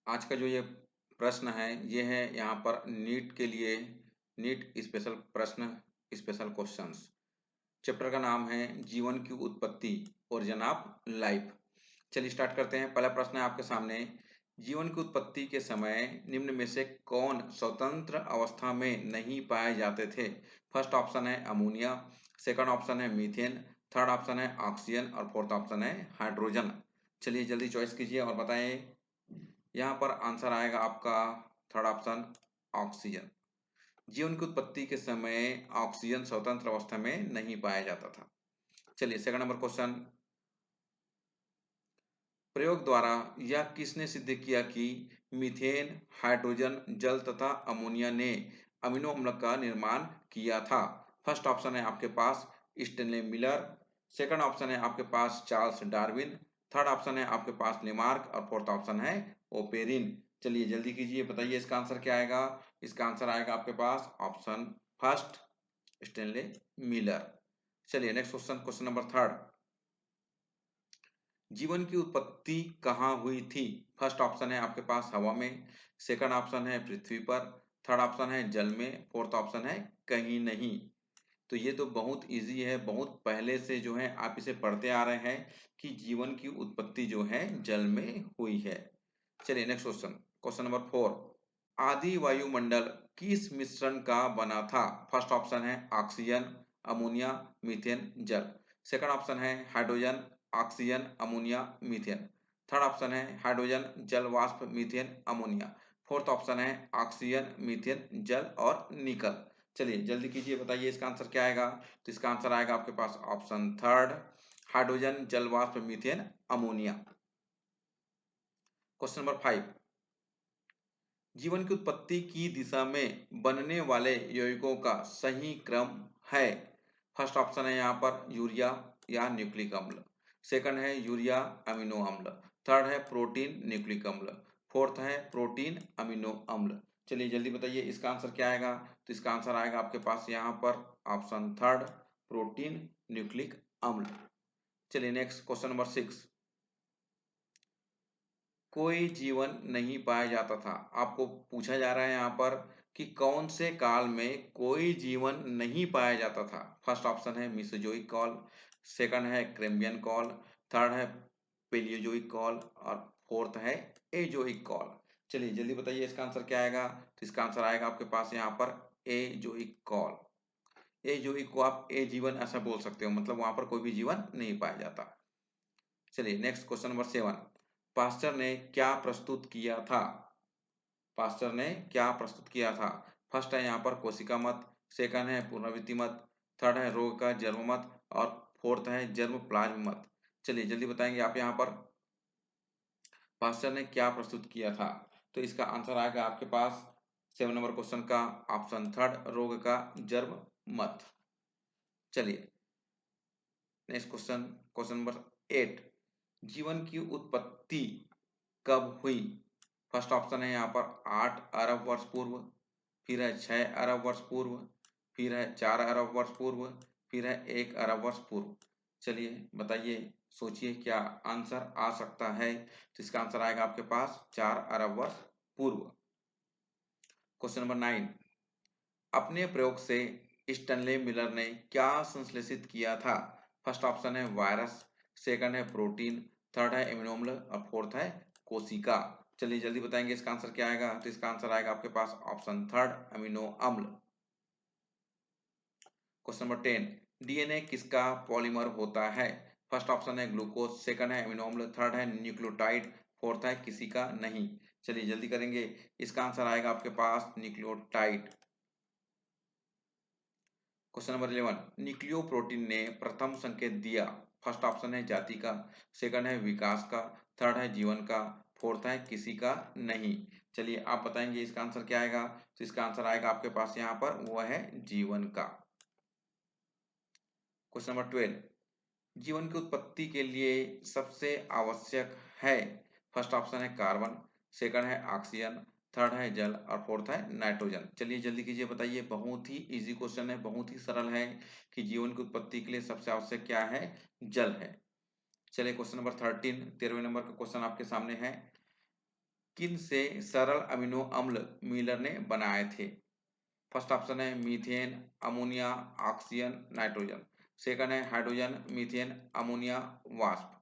आज का जो ये प्रश्न है ये है यहाँ पर नीट के लिए नीट स्पेशल प्रश्न स्पेशल क्वेश्चंस। चैप्टर का नाम है जीवन की उत्पत्ति ओरिजिन ऑफ लाइफ। चलिए स्टार्ट करते हैं। पहला प्रश्न है आपके सामने, जीवन की उत्पत्ति के समय निम्न में से कौन स्वतंत्र अवस्था में नहीं पाए जाते थे? फर्स्ट ऑप्शन है अमोनिया, सेकंड ऑप्शन है मीथेन, थर्ड ऑप्शन है ऑक्सीजन और फोर्थ ऑप्शन है हाइड्रोजन। चलिए जल्दी चॉइस कीजिए और बताएं। यहाँ पर आंसर आएगा आपका थर्ड ऑप्शन ऑक्सीजन। जीवन की उत्पत्ति के समय ऑक्सीजन स्वतंत्र अवस्था में नहीं पाया जाता था। चलिए सेकंड नंबर क्वेश्चन, प्रयोग द्वारा यह किसने सिद्ध किया कि मीथेन, हाइड्रोजन, जल तथा अमोनिया ने अमीनो अम्ल का निर्माण किया था? फर्स्ट ऑप्शन है आपके पास स्टेनले मिलर, सेकंड ऑप्शन है आपके पास चार्ल्स डार्विन, थर्ड ऑप्शन है आपके पास लेमार्क और फोर्थ ऑप्शन है ओपेरिन। चलिए जल्दी कीजिए, बताइए इसका आंसर क्या आएगा। इसका आंसर आएगा आपके पास ऑप्शन फर्स्ट स्टेनले मिलर। चलिए next question, question number third, जीवन की उत्पत्ति कहाँ हुई थी? फर्स्ट ऑप्शन है आपके पास हवा में, सेकंड ऑप्शन है पृथ्वी पर, थर्ड ऑप्शन है जल में, फोर्थ ऑप्शन है कहीं नहीं। तो ये तो बहुत इजी है, बहुत पहले से जो है आप इसे पढ़ते आ रहे हैं कि जीवन की उत्पत्ति जो है जल में हुई है। चलिए next question, question number four, आदि वायुमंडल किस मिश्रण का बना था? फर्स्ट ऑप्शन है ऑक्सीजन, अमोनिया, मीथेन, जल, सेकंड ऑप्शन है hydrogen, oxygen, ammonia, methane, third option है हाइड्रोजन, जल वाष्प, मीथेन, अमोनिया, फोर्थ ऑप्शन है ऑक्सीजन, मीथेन, जल और निकल। चलिए जल्दी कीजिए, बताइए इसका आंसर क्या आएगा। तो इसका आंसर आएगा आपके पास ऑप्शन थर्ड हाइड्रोजन, जल वाष्प, methane, ammonia. Question number five, जीवन की उत्पत्ति की दिशा में बनने वाले यौगिकों का सही क्रम है? फर्स्ट ऑप्शन है यहाँ पर यूरिया या न्यूक्लिक अम्ल, सेकंड है यूरिया अमीनो अम्ल, थर्ड है प्रोटीन न्यूक्लिक अम्ल, फोर्थ है प्रोटीन अमीनो अम्ल। चलिए जल्दी बताइए इसका आंसर क्या आएगा। तो इसका आंसर आएगा आपके पास यहाँ पर ऑप्शन थर्ड प्रोटीन न्यूक्लिक अम्ल। चलिए नेक्स्ट क्वेश्चन नंबर सिक्स, कोई जीवन नहीं पाया जाता था। आपको पूछा जा रहा है यहाँ पर कि कौन से काल में कोई जीवन नहीं पाया जाता था। फर्स्ट ऑप्शन है मिसोजोइक कॉल, सेकंड है क्रेम्बियन कॉल, थर्ड है पेलियोजोइक कॉल और फोर्थ है एजोइक कॉल। चलिए जल्दी बताइए इसका आंसर क्या आएगा। तो इसका आंसर आएगा आपके पास यहाँ पर एजोइक कॉल। एजोइक को आप ए जीवन ऐसा बोल सकते हो, मतलब वहां पर कोई भी जीवन नहीं पाया जाता। चलिए next question number seven, pastor ने क्या प्रस्तुत किया था? पास्टर ने क्या प्रस्तुत किया था? फर्स्ट है यहाँ पर कोशिका मत, सेकंड है पुनरावृत्ति मत, थर्ड है रोग का जन्म मत और फोर्थ है जन्म प्लाज्म मत। चलिए जल्दी बताएंगे आप यहाँ पर पास्टर ने क्या प्रस्तुत किया था। तो इसका आंसर आएगा आपके पास सेवन नंबर क्वेश्चन का ऑप्शन थर्ड रोग का जन्म मत। चलिए next question, question number eight, जीवन की उत्पत्ति कब हुई? फर्स्ट ऑप्शन है यहाँ पर 8 अरब वर्ष पूर्व, फिर है 6 अरब वर्ष पूर्व, फिर है 4 अरब वर्ष पूर्व, फिर है 1 अरब वर्ष पूर्व। चलिए बताइए, सोचिए क्या आंसर आ सकता है। तो इसका आंसर आएगा आपके पास 4 अरब वर्ष पूर्व। क्वेश्चन नंबर नाइन, अपने प्रयोग से स्टैनले मिलर ने क्या संश्लेषित किया था? फर्स्ट ऑप्शन है वायरस, सेकंड है प्रोटीन, थर्ड है एमिनो अम्ल और फोर्थ है कोशिका। चलिए जल्दी बताएंगे इसका आंसर क्या आएगा। तो इसका आंसर आएगा आपके पास ऑप्शन थर्ड अमीनो अम्ल। क्वेश्चन नंबर टेन, डीएनए किसका पॉलीमर होता है? फर्स्ट ऑप्शन है ग्लूकोज, सेकंड है अमीनो अम्ल, थर्ड है न्यूक्लियोटाइड, फोर्थ है किसी का नहीं। चलिए जल्दी करेंगे, इसका आंसर आएगा आपके पास nucleotide. Question number 11, nucleoprotein ने प्रथम संकेत दिया। फर्स्ट ऑप्शन है जाति का, सेकंड है विकास का, थर्ड है जीवन का, फोर्थ है किसी का नहीं। चलिए आप बताएंगे इसका आंसर क्या आएगा। तो इसका आंसर आएगा आपके पास यहाँ पर वो है जीवन का। क्वेश्चन नंबर 12, जीवन की उत्पत्ति के लिए सबसे आवश्यक है। फर्स्ट ऑप्शन है कार्बन, सेकंड है ऑक्सीजन, थर्ड है जल और फोर्थ है नाइट्रोजन। चलिए जल्दी कीजिए, बताइए। बहुत ही इजी क्वेश्चन है, बहुत ही सरल है कि जीवन की उत्पत्ति के लिए सबसे आवश्यक क्या है? जल है। चलिए क्वेश्चन नंबर 13, 13वें नंबर का क्वेश्चन आपके सामने है, किन से सरल अमीनो अम्ल मिलर ने बनाए थे? फर्स्ट ऑप्शन है methane, ammonia, oxygen, nitrogen. Second है हाइड्रोजन, मीथेन, अमोनिया, वाष्प।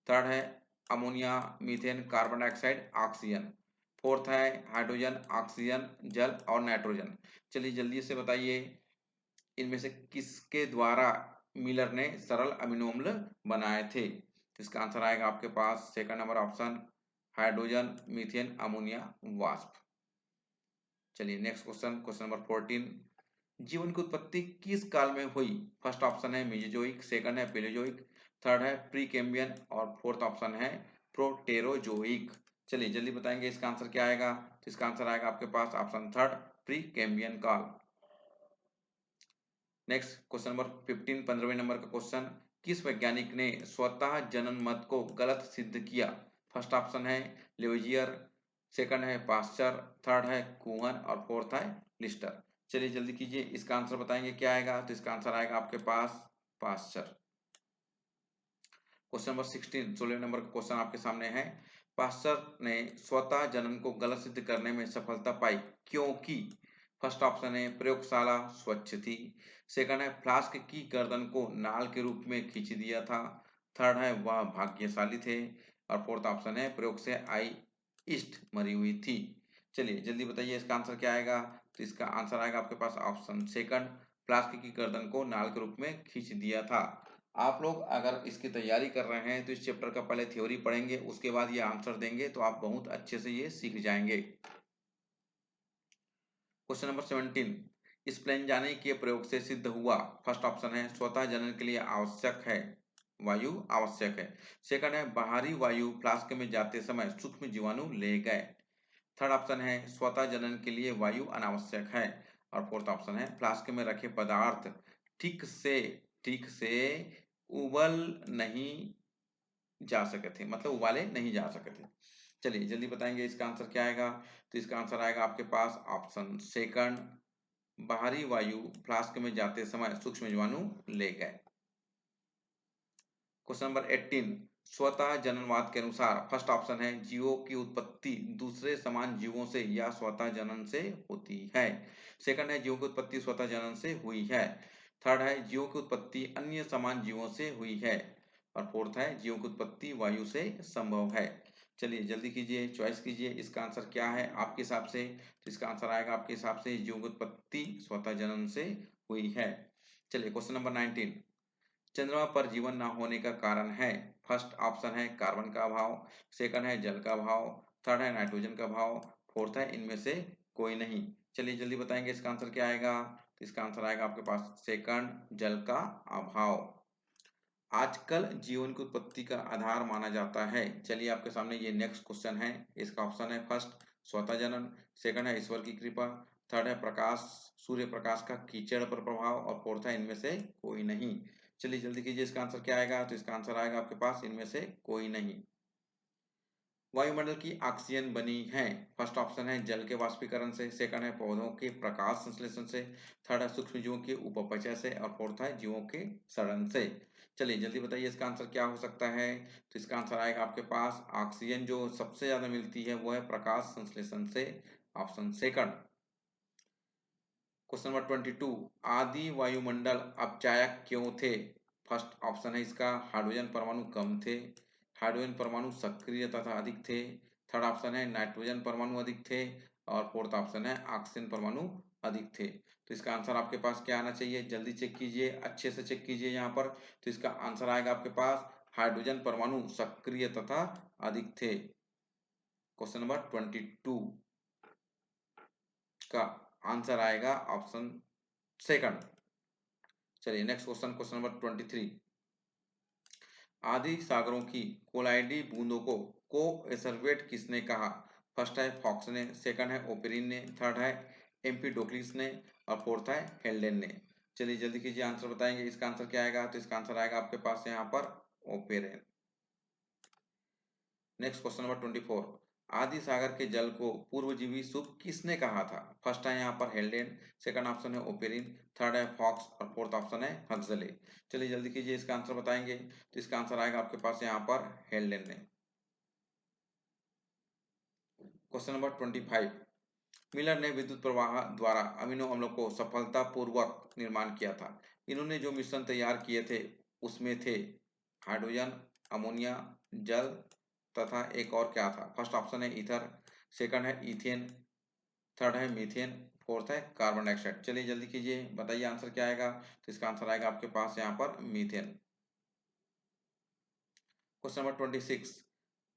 थर्ड है ammonia, methane, carbon dioxide, oxygen. Fourth है हाइड्रोजन, ऑक्सीजन, जल और नाइट्रोजन। चलिए जल्दी से बताइए, इनमें से किसके द्वारा मिलर ने सरल अमीनो अम्ल बनाए थे? तो इसका आंसर आएगा आपके पास second number option, hydrogen, methane, ammonia, वाष्प। चलिए नेक्स्ट क्वेश्चन, क्वेश्चन नंबर 14। जीवन की उत्पत्ति किस काल में हुई? फर्स्ट ऑप्शन है मेसोजोइक, सेकंड है पेलेजोइक, थर्ड है प्रीकेम्बियन और फोर्थ ऑप्शन है प्रोटेरोजोइक। चलिए जल्दी बताएंगे इसका आंसर क्या आएगा। तो इसका आंसर आएगा आपके पास ऑप्शन थर्ड, प्रीकेम्बियन काल। नेक्स्ट क्वेश्चन नंबर 15, 15वें नंबर का क्वेश्चन। किस वैज्ञानिक ने स्वतः जनन मत को गलत सिद्ध किया? फर्स्ट ऑप्शन है लेविजियर, सेकंड है पास्चर, थर्ड है कुहन और फोर्थ है लिस्टर। चलिए जल्दी कीजिए, इसका आंसर बताएंगे क्या आएगा। तो इसका आंसर आएगा आपके पास पास्चर। क्वेश्चन नंबर 16, 16 नंबर का क्वेश्चन आपके सामने है। पास्चर ने स्वतः जनन को गलत सिद्ध करने में सफलता पाई क्योंकि? फर्स्ट ऑप्शन है प्रयोगशाला स्वच्छ थी, सेकंड है फ्लास्क की गर्दन को नाल के रूप में खींच दिया था, थर्ड है वह भाग्यशाली थे और फोर्थ ऑप्शन है प्रयोग से आई ईस्ट मरी हुई थी। चलिए जल्दी बताइए इसका आंसर क्या आएगा। तो इसका आंसर आएगा आपके पास ऑप्शन सेकंड, फ्लास्क की गर्दन को नाल के रूप में खींच दिया था। आप लोग अगर इसकी तैयारी कर रहे हैं तो इस चैप्टर का पहले थ्योरी पढ़ेंगे, उसके बाद ये आंसर देंगे तो आप बहुत अच्छे से ये सीख जाएंगे। क्वेश्चन नंबर 17, इस प्लेन जाने के प्रयोग से सिद्ध हुआ। फर्स्ट ऑप्शन है स्वतः जनन के लिए आवश्यक है, वायु आवश्यक है, सेकंड है बाहरी वायु फ्लास्क में जाते समय सूक्ष्म जीवाणु ले गए, थर्ड ऑप्शन है स्वतः जनन के लिए वायु अनावश्यक है और फोर्थ ऑप्शन है फ्लास्क में रखे पदार्थ ठीक से उबल नहीं जा सके थे, मतलब उबाले नहीं जा सके थे। चलिए जल्दी बताएंगे इसका आंसर क्या आएगा। तो इसका आंसर आएगा आपके पास ऑप्शन सेकंड, बाहरी वायु फ्लास्क में जाते समय सूक्ष्म जीवाणु ले गए। क्वेश्चन नंबर 18, स्वतः जननवाद के अनुसार फर्स्ट ऑप्शन है जीवों की उत्पत्ति दूसरे समान जीवों से या स्वतः जनन से होती है, सेकंड है जीवों की उत्पत्ति स्वतः जनन से हुई है, थर्ड है जीवों की उत्पत्ति अन्य समान जीवों से हुई है और फोर्थ है जीवों की उत्पत्ति वायु से संभव है। चलिए जल्दी कीजिए, चॉइस कीजिए, इसका आंसर क्या है आपके हिसाब से। तो इसका आंसर आएगा आपके हिसाब से जीवों की उत्पत्ति स्वतः जनन से हुई है। चलिए क्वेश्चन नंबर 19, चंद्रमा पर जीवन न होने का कारण है। फर्स्ट ऑप्शन है कार्बन का अभाव, सेकंड है जल का अभाव, थर्ड है नाइट्रोजन का अभाव, फोर्थ है इनमें से कोई नहीं। चलिए जल्दी बताएंगे इसका आंसर क्या आएगा। तो इसका आंसर आएगा आपके पास सेकंड, जल का अभाव। आजकल जीवन की उत्पत्ति का आधार माना जाता है। चलिए आपके सामने ये नेक्स्ट क्वेश्चन है। इसका ऑप्शन है फर्स्ट स्वतः जनन, सेकंड है ईश्वर की कृपा, थर्ड है प्रकाश, सूर्य प्रकाश का कीचड़ पर प्रभाव और फोर्थ है इनमें से कोई नहीं। चलिए जल्दी कीजिए, इसका आंसर क्या आएगा। तो इसका आंसर आएगा आपके पास इनमें से कोई नहीं। वायुमंडल की ऑक्सीजन बनी है। फर्स्ट ऑप्शन है जल के वाष्पीकरण से, सेकंड है पौधों के प्रकाश संश्लेषण से, थर्ड है सूक्ष्म जीवों के उपपचय से और फोर्थ है जीवों के सड़न से। चलिए जल्दी बताइए इसका आंसर क्या हो सकता है। तो इसका आंसर आएगा आपके पास ऑक्सीजन जो सबसे ज्यादा मिलती है वो है प्रकाश संश्लेषण से, ऑप्शन सेकंड। क्वेश्चन नंबर 22, आदि वायुमंडल अपचायक क्यों थे? फर्स्ट ऑप्शन है इसका हाइड्रोजन परमाणु कम थे, हाइड्रोजन परमाणु सक्रिय तथा अधिक थे, थर्ड ऑप्शन है नाइट्रोजन परमाणु अधिक थे और फोर्थ ऑप्शन है ऑक्सीजन परमाणु अधिक थे। तो इसका आंसर आपके पास क्या आना चाहिए, जल्दी चेक कीजिए, अच्छे से चेक कीजिए यहाँ पर। तो इसका आंसर आएगा आपके पास हाइड्रोजन परमाणु सक्रिय तथा अधिक थे। क्वेश्चन नंबर 22 का आंसर आएगा ऑप्शन सेकंड। चलिए नेक्स्ट क्वेश्चन, क्वेश्चन नंबर 23, आदि सागरों की कोलाइडी बूंदों को को एसर्वेट किसने कहा? फर्स्ट है फॉक्स ने, सेकंड है ओपेरिन ने, थर्ड है एम्पीडोक्लिस ने और फोर्थ है हेल्डेन ने। चलिए जल्दी कीजिए, आंसर बताएंगे इसका आंसर क्या आएगा। तो इसका आंसर आएगा आपके पास यहाँ पर ओपेरिन। नेक्स्ट क्वेश्चन नंबर 24, आदि सागर के जल को पूर्वजीवी सुप किसने कहा था? फर्स्ट है यहाँ पर हेल्डेन, सेकंड ऑप्शन है ओपेरिन, थर्ड है फॉक्स और फोर्थ ऑप्शन है हक्सले। चलिए जल्दी कीजिए, इसका आंसर बताएंगे। तो इसका आंसर आएगा आपके पास यहाँ पर हेल्डेन ने। क्वेश्चन नंबर 25, मिलर ने विद्युत प्रवाह द्वारा अमीनो अम्लों को सफलतापूर्वक निर्माण किया था। इन्होंने जो मिश्रण तैयार किए थे उसमें थे हाइड्रोजन, अमोनिया, जल तथा एक और क्या था? फर्स्ट ऑप्शन है ईथर, सेकंड है इथेन, थर्ड है मीथेन, फोर्थ है कार्बन डाइऑक्साइड। चलिए जल्दी कीजिए, बताइए आंसर क्या आएगा? तो इसका आंसर आएगा आपके पास यहाँ पर मीथेन। क्वेश्चन नंबर 26,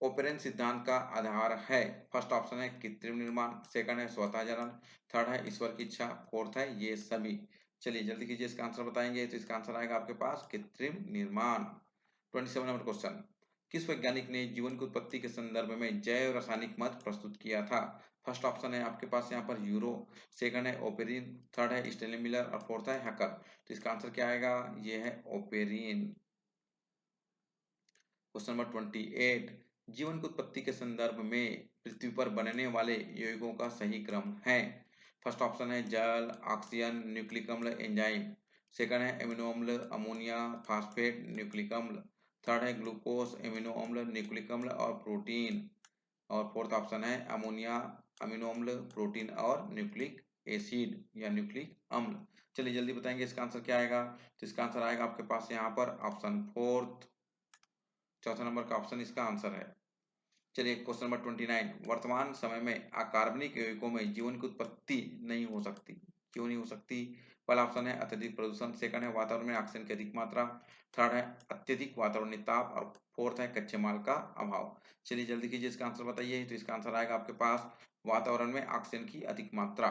ओपेरन सिद्धांत का आधार है। फर्स्ट ऑप्शन है कृत्रिम निर्माण, सेकंड है स्वतः जनन, थर्ड है ईश्वर की इच्छा, फोर्थ है ये सभी। चलिए जल्दी कीजिए, इसका आंसर बताएंगे तो इसका आंसर आएगा आपके पास कृत्रिम निर्माण। 27 नंबर क्वेश्चन, किस वैज्ञानिक ने जीवन की उत्पत्ति के संदर्भ में जैव रासायनिक मत प्रस्तुत किया था? फर्स्ट ऑप्शन है आपके पास यहाँ पर यूरो, सेकंड है ओपेरिन, थर्ड है स्टेनली मिलर और फोर्थ है हैकर। तो इसका आंसर क्या आएगा? ये है ओपेरिन। क्वेश्चन नंबर 28, जीवन की उत्पत्ति के संदर्भ में पृथ्वी पर बनने वाले यौगिकों का सही क्रम है। फर्स्ट ऑप्शन है जल, ऑक्सीजन, न्यूक्लिक अम्ल, एंजाइम, सेकंड है एमिनो अम्ल, अमोनिया, फास्फेट, न्यूक्लिक अम्ल, थर्ड है ग्लूकोज, एमिनो अम्ल, न्यूक्लिक अम्ल और प्रोटीन, और फोर्थ ऑप्शन है अमोनिया, अमीनो अम्ल, प्रोटीन और न्यूक्लिक एसिड या न्यूक्लिक अम्ल। चलिए जल्दी बताएंगे इसका आंसर क्या आएगा? तो इसका आंसर आएगा आपके पास यहाँ पर ऑप्शन फोर्थ, चौथा नंबर का ऑप्शन इसका आंसर है। चलिए क्वेश्चन नंबर 29, वर्तमान समय में अकार्बनिक यौगिकों में जीवन की उत्पत्ति नहीं हो सकती। क्यों नहीं हो सकती? पहला ऑप्शन है अत्यधिक प्रदूषण, सेकंड है वातावरण में ऑक्सीजन की अधिक मात्रा, थर्ड है अत्यधिक वातावरणीय ताप और फोर्थ है कच्चे माल का अभाव। चलिए जल्दी कीजिए, इसका आंसर बताइए। तो इसका आंसर आएगा आपके पास वातावरण में ऑक्सीजन की अधिक मात्रा।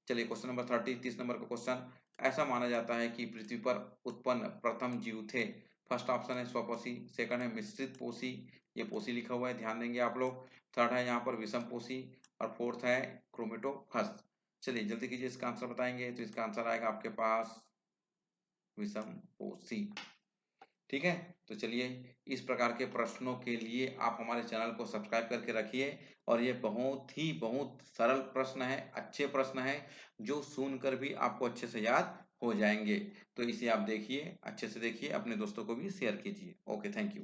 चलिए क्वेश्चन नंबर 30, 30 नंबर का क्वेश्चन, ऐसा माना जाता है कि पृथ्वी पर उत्पन्न प्रथम जीव थे। फर्स्ट ऑप्शन है स्वपोषी, सेकंड है मिश्रित पोषी, ये पोषी लिखा हुआ है, ध्यान देंगे आप लोग, थर्ड है यहाँ पर विषम पोषी और फोर्थ है क्रोमेटोफस। चलिए जल्दी कीजिए, इसका आंसर बताएंगे तो इसका आंसर आएगा आपके पास विषम पोषी। ठीक है, तो चलिए इस प्रकार के प्रश्नों के लिए आप हमारे चैनल को सब्सक्राइब करके रखिए। और ये बहुत सरल प्रश्न है, अच्छे प्रश्न है, जो सुनकर भी आपको अच्छे से याद हो जाएंगे। तो इसे आप देखिए, अच्छे से देखिए, अपने दोस्तों को भी शेयर कीजिए। Okay, thank you.